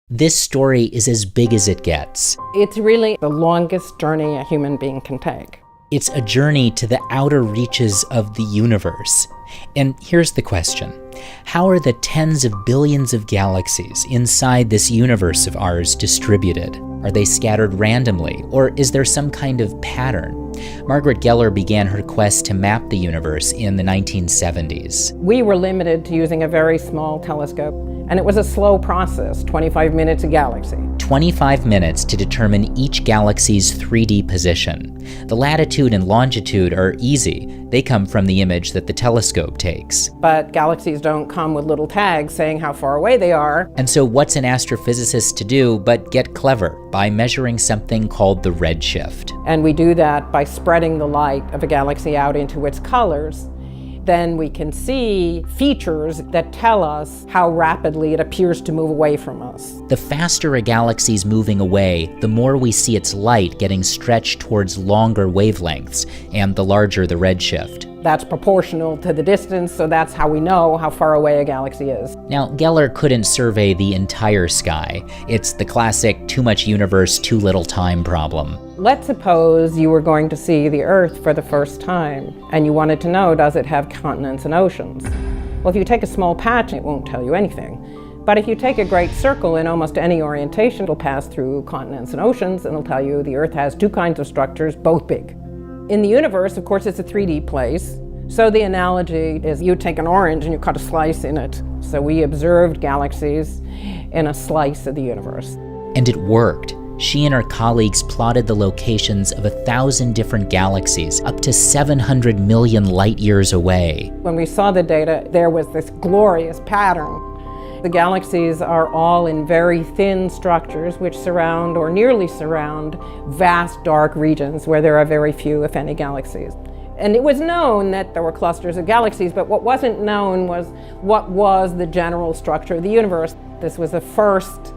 This story is as big as it gets. It's really the longest journey a human being can take. It's a journey to the outer reaches of the universe. And here's the question. How are the tens of billions of galaxies inside this universe of ours distributed? Are they scattered randomly, or is there some kind of pattern? Margaret Geller began her quest to map the universe in the 1970s. We were limited to using a very small telescope, and it was a slow process, 25 minutes a galaxy. 25 minutes to determine each galaxy's 3D position. The latitude and longitude are easy. They come from the image that the telescope takes. But galaxies don't come with little tags saying how far away they are. And so what's an astrophysicist to do but get clever by measuring something called the redshift? And we do that by spreading the light of a galaxy out into its colors. Then we can see features that tell us how rapidly it appears to move away from us. The faster a galaxy's moving away, the more we see its light getting stretched towards longer wavelengths, and the larger the redshift. That's proportional to the distance, so that's how we know how far away a galaxy is. Now, Geller couldn't survey the entire sky. It's the classic too much universe, too little time problem. Let's suppose you were going to see the Earth for the first time, and you wanted to know, does it have continents and oceans? Well, if you take a small patch, it won't tell you anything. But if you take a great circle in almost any orientation, it'll pass through continents and oceans, and it'll tell you the Earth has two kinds of structures, both big. In the universe, of course, it's a 3D place. So the analogy is you take an orange and you cut a slice in it. So we observed galaxies in a slice of the universe. And it worked. She and her colleagues plotted the locations of 1,000 different galaxies up to 700 million light years away. When we saw the data, there was this glorious pattern. The galaxies are all in very thin structures which surround or nearly surround vast dark regions where there are very few, if any, galaxies. And it was known that there were clusters of galaxies, but what wasn't known was what was the general structure of the universe. This was the first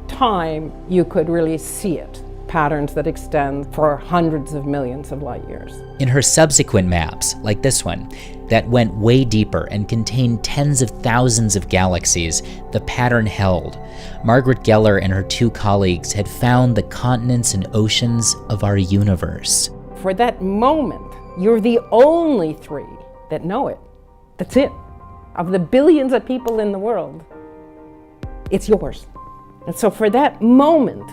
time you could really see it, patterns that extend for hundreds of millions of light years. In her subsequent maps, like this one, that went way deeper and contained tens of thousands of galaxies, the pattern held. Margaret Geller and her two colleagues had found the continents and oceans of our universe. For that moment, you're the only three that know it. That's it. Of the billions of people in the world, it's yours. And so for that moment,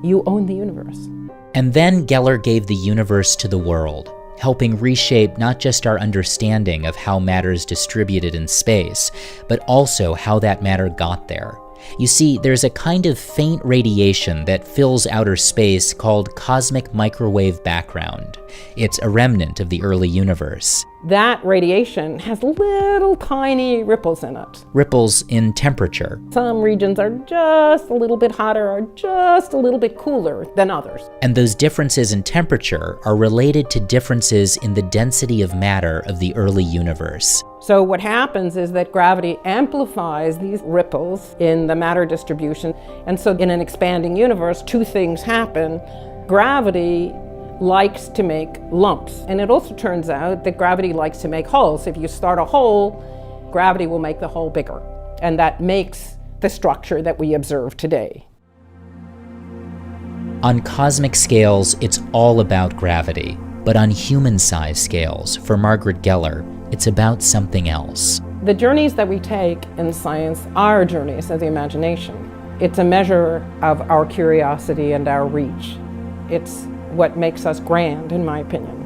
you own the universe. And then Geller gave the universe to the world, helping reshape not just our understanding of how matter's distributed in space, but also how that matter got there. You see, there's a kind of faint radiation that fills outer space called cosmic microwave background. It's a remnant of the early universe. That radiation has little tiny ripples in it. Ripples in temperature. Some regions are just a little bit hotter or just a little bit cooler than others. And those differences in temperature are related to differences in the density of matter of the early universe. So what happens is that gravity amplifies these ripples in the matter distribution. And so in an expanding universe, two things happen. Gravity likes to make lumps. And it also turns out that gravity likes to make holes. If you start a hole, gravity will make the hole bigger. And that makes the structure that we observe today. On cosmic scales, it's all about gravity. But on human-sized scales, for Margaret Geller, it's about something else. The journeys that we take in science are journeys of the imagination. It's a measure of our curiosity and our reach. It's what makes us grand, in my opinion.